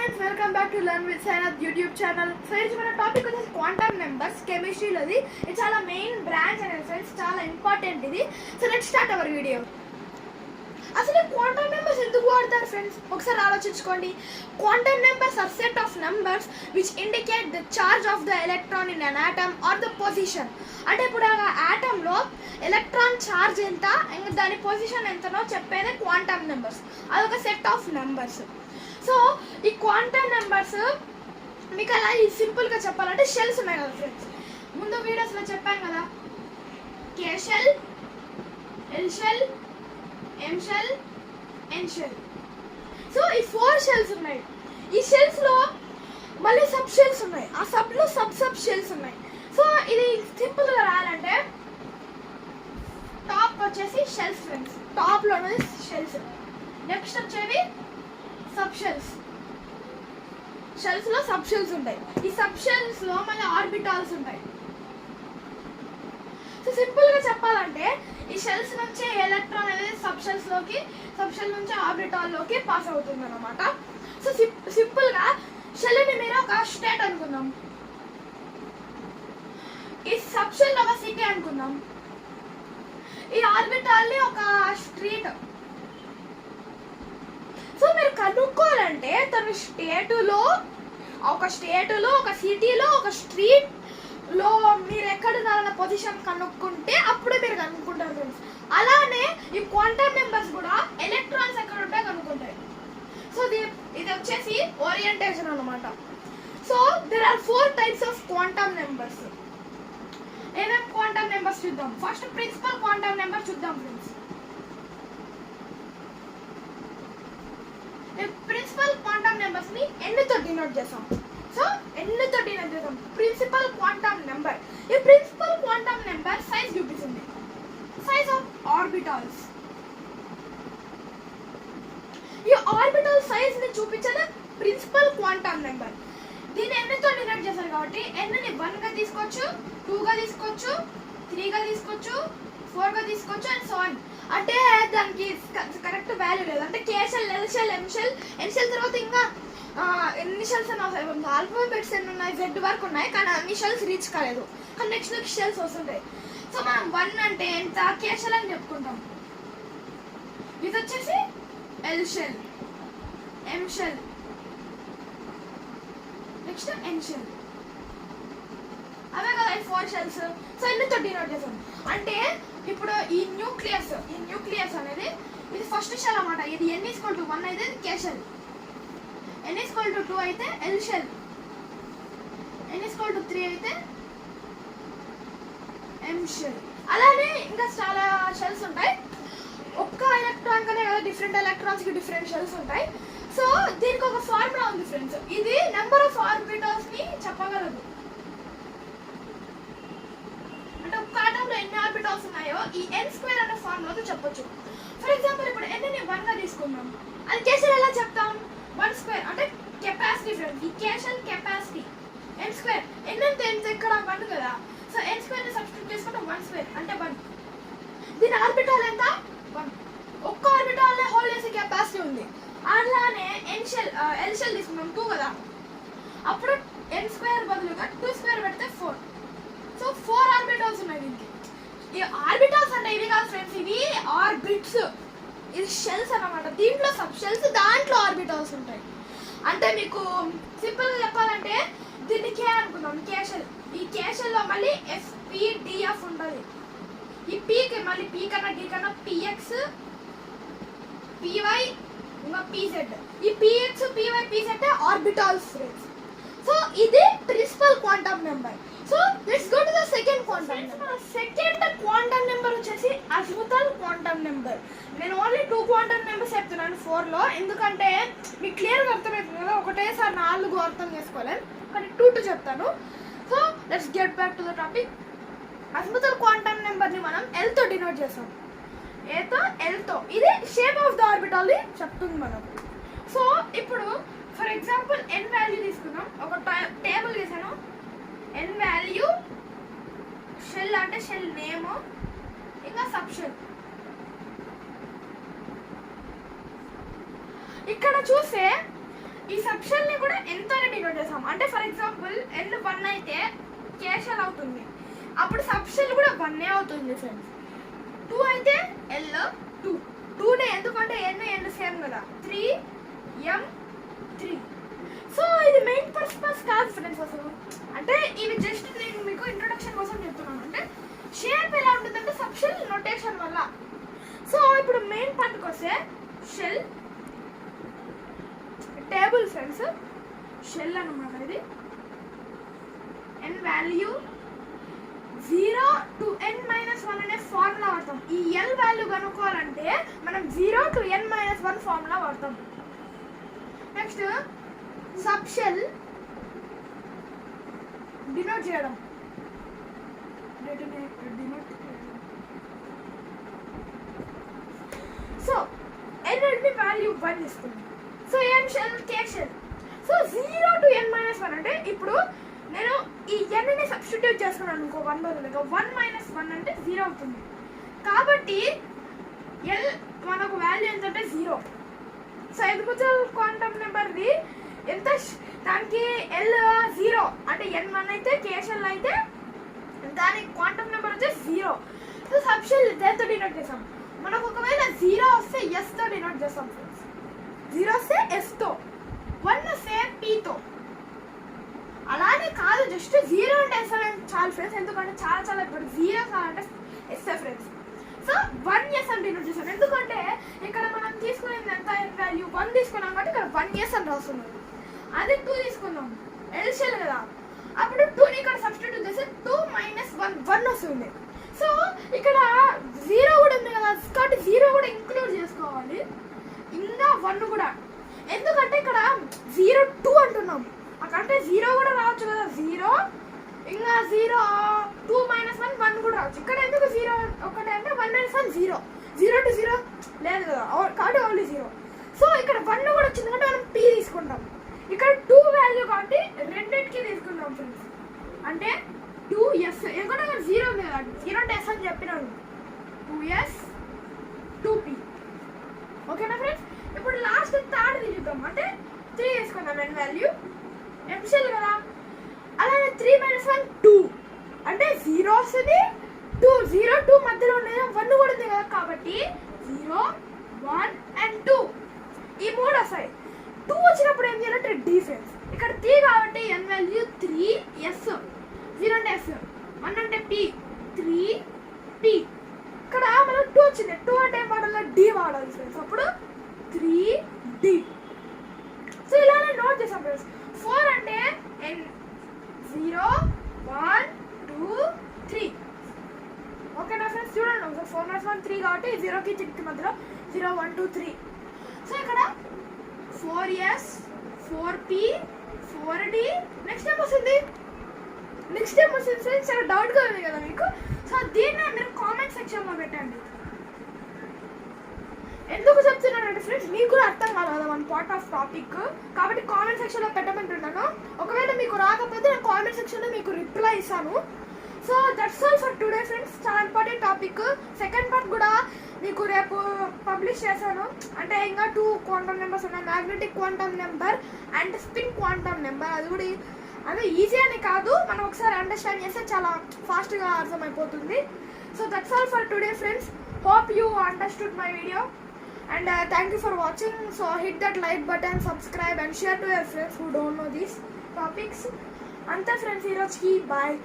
Friends, welcome back to learn with Sainath YouTube channel. Friends, మన topic వచ్చేసి quantum numbers, కెమిస్ట్రీలోది. ఇది చాలా మెయిన్ బ్రాంచ్ అనేది ఫ్రెండ్స్, చాలా ఇంపార్టెంట్ ఇది. So let's start our video. అసలు క్వాంటమ్ నెంబర్స్ ఎందుకు వాడతారు ఫ్రెండ్స్? ఒకసారి ఆలోచించుకోండి. Quantum numbers are set of numbers which indicate the charge of the electron in an atom or the position. అంటే ఇప్పుడు ఆ ఆటంలో ఎలక్ట్రాన్ ఛార్జ్ ఎంత, ఇంకా దాని పొజిషన్ ఎంతనో చెప్పేదే క్వాంటమ్ నెంబర్స్. అదొక సెట్ ఆఫ్ నెంబర్స్. సో ఈ క్వాంటమ్ నెంబర్స్ మీకు అలా సింపుల్గా చెప్పాలంటే షెల్స్ ఉన్నాయి కదా ఫ్రెండ్స్. ముందు వీడియోస్లో చెప్పాను కదా, కే షెల్, ఎల్ షెల్, ఎం షెల్, ఎన్ షెల్. సో ఈ 4 షెల్స్ ఉన్నాయి. ఈ షెల్స్లో మళ్ళీ సబ్ షెల్స్ ఉన్నాయి. ఆ సబ్లో సబ్ షెల్స్ ఉన్నాయి. సో ఇది సింపుల్గా రాయాలంటే టాప్ వచ్చేసి షెల్స్ ఫ్రెండ్స్, టాప్లో ఉన్నది షెల్స్. నెక్స్ట్ వచ్చేవి సబ్ షెల్స్. షెల్స్లో సబ్ షెల్స్ ఉంటాయి. ఈ సబ్ షెల్స్లో మళ్ళీ ఆర్బిటాల్స్ ఉంటాయి. సో సింపుల్గా చెప్పాలంటే ఈ షెల్స్ నుంచి ఎలక్ట్రాన్ అనేది సబ్ షెల్స్లోకి, సబ్ షెల్ నుంచి ఆర్బిటాల్లోకి పాస్ అవుతుంది అనమాట. సో సింపుల్గా షెల్ని మీరు ఒక స్టేట్ అనుకుందాం, ఈ సబ్ షెల్ ఒక సిటీ అనుకుందాం, ఈ ఆర్బిటాల్ని ఒక స్ట్రీట్. సో మీరు కనుక్కోవాలంటే తన స్టేటులో, ఒక సిటీలో, ఒక స్ట్రీట్లో మీరు ఎక్కడున్నారన్న పొజిషన్ కనుక్కుంటే అప్పుడే మీరు కనుక్కుంటారు ఫ్రెండ్స్. అలానే ఈ క్వాంటమ్ నెంబర్స్ కూడా ఎలక్ట్రాన్స్ ఎక్కడ ఉంటే కనుక్కుంటాయి. సో ఇది వచ్చేసి ఓరియంటేషన్ అనమాట. So there are 4 types of quantum numbers. ఏమేమి క్వాంటమ్ నెంబర్స్ చూద్దాం. ఫస్ట్ ప్రిన్సిపల్ క్వాంటమ్ నెంబర్ చూద్దాం ఫ్రెండ్స్. ప్రిన్సిపల్ క్వాంటమ్ నెంబర్స్ ని n తో డినోట్ చేస్తాం. సో n తో డినోట్ చేస్తాం ప్రిన్సిపల్ క్వాంటమ్ నెంబర్. ఈ ప్రిన్సిపల్ క్వాంటమ్ నెంబర్ సైజ్ చూపిస్తుంది, సైజ్ ఆఫ్ ఆర్బిటాల్స్. ఈ ఆర్బిటల్ సైజ్ ని చూపించేది ప్రిన్సిపల్ క్వాంటమ్ నెంబర్. దీన్ని n తో డినోట్ చేస్తారు కాబట్టి n ని 1 గా తీసుకోవచ్చు, 2 గా తీసుకోవచ్చు, 3 గా తీసుకోవచ్చు, 4 గా తీసుకోవచ్చు అండ్ సో ఆన్. అంటే దానికి కరెక్ట్ వాల్యూ లేదు. అంటే కే షెల్, ఎల్ షెల్, ఎం షెల్, ఎన్ షెల్ తర్వాత ఇంకా ఎన్ని షెల్స్ ఆల్ఫాబెట్స్ ఎన్ని ఉన్నాయి, జెడ్ వరకు ఉన్నాయి, కానీ అన్ని షెల్స్ రీచ్ కాలేదు. కానీ నెక్స్ట్ షెల్స్ వస్తుంటాయి. సో మనం 1 అంటే ఎంత, కే షెల్ అని చెప్పుకుంటాం. ఇది వచ్చేసి ఎల్ షెల్, ఎం షెల్, నెక్స్ట్ ఎన్ షెల్. అవే కదా ఈ 4 షెల్స్. సో ఎన్నితో డినోట్ చేస్తాం అంటే ఇప్పుడు ఈ న్యూక్లియస్ అనేది ఇది ఫస్ట్ షెల్ అన్నమాట. ఇది n=1 అయితే కే షెల్, n=2 అయితే ఎల్ షెల్, n=3 అయితే ఎం షెల్. అలానే ఇంకా చాలా షెల్స్ ఉంటాయి. ఒక్క ఎలక్ట్రాన్ కనే కదా డిఫరెంట్ ఎలక్ట్రాన్స్ కి డిఫరెంట్ షెల్స్ ఉంటాయి. సో దీనికి ఒక ఫార్ములా ఉంది ఫ్రెండ్స్. ఇది నెంబర్ ఆఫ్ ఆర్బిటాల్స్ ని చెప్పగలదు. అంటే ఒక ఆటంలో ఎన్ని ఆర్బిటాల్స్ ఉన్నాయో ఈ n² అనే ఫార్ములాతో చెప్పొచ్చు. ఫర్ ఎగ్జాంపుల్ ఇప్పుడు n ని 1 గా తీసుకుందాం. అది కే షెల్ ఎలా చెప్తాం? 1² అంటే కెపాసిటీ ఫ్రెండ్స్. ఈ కే షెల్ కెపాసిటీ. n² n అంటే ఎంత, ఇక్కడ 1 కదా. సో n² ని సబ్స్టిట్యూట్ చేసుకుంటే 1² అంటే 1. దీని ఆర్బిటాల్ ఎంత? 1. ఒక్క ఆర్బిటాల్ నే హోల్డ్ చేసే కెపాసిటీ ఉంది. అలానే ఎల్ షెల్ తీసుకున్నాం 2 కదా. అప్పుడు n² బదులుగా 2² పెడితే 4. సో 4 ఆర్బిటాల్స్ ఉన్నాయి దీనికి. ఈ ఆర్బిటాల్స్ అంటే ఇవి కాదు ఫ్రెండ్స్, ఇవి ఆర్బిట్స్. ఇది షెల్స్ అన్నమాట. దీంట్లో సబ్ షెల్స్, దాంట్లో ఆర్బిటాల్స్ ఉంటాయి. అంటే మీకు సింపుల్గా చెప్పాలంటే దీన్ని కే అనుకుందాం, కే షెల్. ఈ కే షెల్లో మళ్ళీ FPDF ఉంటుంది. ఈ పీకి మళ్ళీ పీ కన్నా డి కన్నా PX, PY ఇంకా PZ. ఈ PX, PY, PZ orbitals friends. So ఇది principal quantum number. So let's go to the second quantum number. Second quantum number వచ్చేసి అజిముతల్ క్వాంటమ్ నెంబర్. నేను ఓన్లీ 2 క్వాంటమ్ నెంబర్స్ చెప్తున్నాను 4లో, ఎందుకంటే మీకు క్లియర్గా అర్థమవుతుంది కదా, ఒకటేసారి 4 అర్థం చేసుకోలేను, కానీ 2 చెప్తాను. So let's get back to the topic. Azimuthal quantum నెంబర్ని మనం ఎల్తో డినోట్ చేస్తాం, ఏతో ఎల్తో. ఇది షేప్ ఆఫ్ ద ఆర్బిటాల్ ని చెప్తుంది మనకు. సో ఇప్పుడు ఫర్ ఎగ్జాంపుల్ n వాల్యూ తీసుకున్నాం, ఒక టేబుల్ తీసాను. n వాల్యూ, షెల్ అంటే షెల్ నేమ్, ఇంకా సబ్ షెల్. ఇక్కడ చూస్తే ఈ సబ్ సబ్షెల్ ని కూడా ఎంతో డినోట్ చేస్తాం. అంటే ఫర్ ఎగ్జాంపుల్ ఎల్ 1 అయితే కే షెల్ అవుతుంది, అప్పుడు సబ్షెల్ కూడా 1 అవుతుంది ఫ్రెండ్స్. 2 అయితే ఎల్ 2 ఎందుకంటే ఎన్ సేమ్ కదా, 3 m 3. సో ఇది మెయిన్ పర్పస్ కాదు ఫ్రెండ్స్ అసలు. అంటే ఇవి జస్ట్ నేను మీకు ఇంట్రొడక్షన్ కోసం చెప్తున్నాను. అంటే షేప్ ఎలా ఉంటుందంటే సబ్షెల్ నోటేషన్ వల్ల. సో ఇప్పుడు మెయిన్ పార్ట్కి వస్తే షెల్ టేబుల్ ఫ్రెండ్స్, షెల్ అన్నమాట. ఇది n వాల్యూ 0 to n-1 అనే ఫార్ములా వాడతాం. ఈ l వాల్యూ కనుక్కోవాలంటే మనం 0 to n-1 ఫార్ములా వాడతాం. నెక్స్ట్ సబ్షెల్ డినోట్ చేయడం. సో n అంటే వాల్యూ 1 ఇస్తుంది. So n shell k shell. So 0 to n-1 అంటే ఇప్పుడు నేను ఈ n ని సబ్స్టిట్యూట్ చేసుకున్నాను అనుకో 1 బదులుగా 1 - 1 అంటే 0 అవుతుంది. కాబట్టి l మనకు వాల్యూ ఎంత అంటే 0. సో ఎగ్జిక్యూటివ్ క్వాంటమ్ నెంబర్ది ఎంత, దానికి l 0 అంటే n1 అయితే k షెల్ అయితే దాని క్వాంటమ్ నెంబర్ వచ్చేసి 0. సో సబ్షెల్ దేంతో డినోట్ చేస్తాం, మనకు ఒకవేళ 0 వస్తే s తో డినోట్ చేస్తాం ఫ్రెండ్స్. 0 వస్తే s తో, 1 వస్తే p తో. అలానే కాదు జస్ట్ 0 అంటే s అంటే చాలు ఫ్రెండ్స్, ఎందుకంటే చాలా ఇప్పుడు 0 కావాలంటే s ఫ్రెండ్స్. సో 1s అని డినోట్ చేస్తాం, ఎందుకంటే ఇక్కడ మనం తీసుకునేది ఎంత n వాల్యూ 1 తీసుకున్నాం కాబట్టి ఇక్కడ 1s అని రాస్తున్నాం. అదే 2 తీసుకుందాం, l షెల్ కదా, అప్పుడు 2ని ఇక్కడ సబ్స్టిట్యూట్ చేస్తే 2 - 1 వస్తుంది. సో ఇక్కడ 0 కూడా ఉంది కదా, కాబట్టి 0 కూడా ఇంక్లూడ్ చేసుకోవాలి, ఇంకా 1 కూడా. ఎందుకంటే ఇక్కడ 0 2 అంటున్నాం, అక్కడంటే 0 కూడా రావచ్చు కదా, 0 ఇంకా 0 2 - 1 కూడా రావచ్చు. ఇక్కడ ఎందుకు 0 ఒకటే అంటే 1 - 1 0, 0 to 0 లేదు కదా, కాబట్టి ఓన్లీ 0. సో ఇక్కడ 1 కూడా వచ్చింది కాబట్టి మనం p తీసుకుంటాం. ఇక్కడ 2 వాల్యూ కాబట్టి రెండింటికి తీసుకుంటాం ఫ్రెండ్స్. అంటే 2s, ఎందుకంటే 0 ఉంది కదా, 0 అంటే s అని చెప్పినాను, 2s 2p. ఓకేనా ఫ్రెండ్స్. ఇప్పుడు లాస్ట్ థర్డ్ తీసుకుందాం, అంటే 3 తీసుకుందాం n వాల్యూ, m షెల్ కదా. అలానే 3 - 1 2 అంటే 0 వస్తుంది, 2 0 2 మధ్యలో ఉండేది 1 కూడా ఉంది కదా, కాబట్టి 0 1 and 2 ఈ 3 వస్తాయి. 2 వచ్చినప్పుడు ఏం చేయాలంటే d ఫ్రెండ్స్. ఇక్కడ 3 కాబట్టి n వాల్యూ 3s, 0 అంటే s, 1 అంటే p, 3p. ఇక్కడ మనం 2 వచ్చింది, 2 అంటే ఏం వాడాలి, d వాడాలి ఫ్రెండ్స్, అప్పుడు 3d. సో ఇలానే నోట్ చేసాం ఫ్రెండ్స్. 4 అంటే n 0 1 2 3. ఓకేనా ఫ్రెండ్స్, చూడండి ఒకసారి 4 - 1 3 కాబట్టి 0కి 3కి మధ్యలో 0 1 2 3. సో ఇక్కడ 4s 4p 4d. నెక్స్ట్ ఏం వస్తుంది ఫ్రెండ్స్, చాలా డౌట్గా ఉంది కదా మీకు. సో దీన్ని మీరు కామెంట్ సెక్షన్లో పెట్టండి. ఎందుకు చెప్తున్నానంటే ఫ్రెండ్స్ మీకు కూడా అర్థం కాదు కదా మన పార్ట్ ఆఫ్ టాపిక్, కాబట్టి కామెంట్ సెక్షన్లో పెట్టమంటున్నాను. ఒకవేళ మీకు రాకపోతే నేను కామెంట్ సెక్షన్లో మీకు రిప్లై ఇస్తాను. So that's all for today friends. చాలా ఇంపార్టెంట్ టాపిక్. సెకండ్ పార్ట్ కూడా మీకు రేపు పబ్లిష్ చేశాను. అంటే ఇంకా 2 క్వాంటమ్ నెంబర్స్ ఉన్నాయి, magnetic quantum number and spin quantum number. అది కూడా అదే ఈజీ అని కాదు, మనం ఒకసారి అండర్స్టాండ్ చేస్తే చాలా ఫాస్ట్గా అర్థమైపోతుంది. So that's all for today friends. Hope you understood my video and thank you for watching. So hit that like button, subscribe and share to your friends who don't know these topics. Anta friends, bye.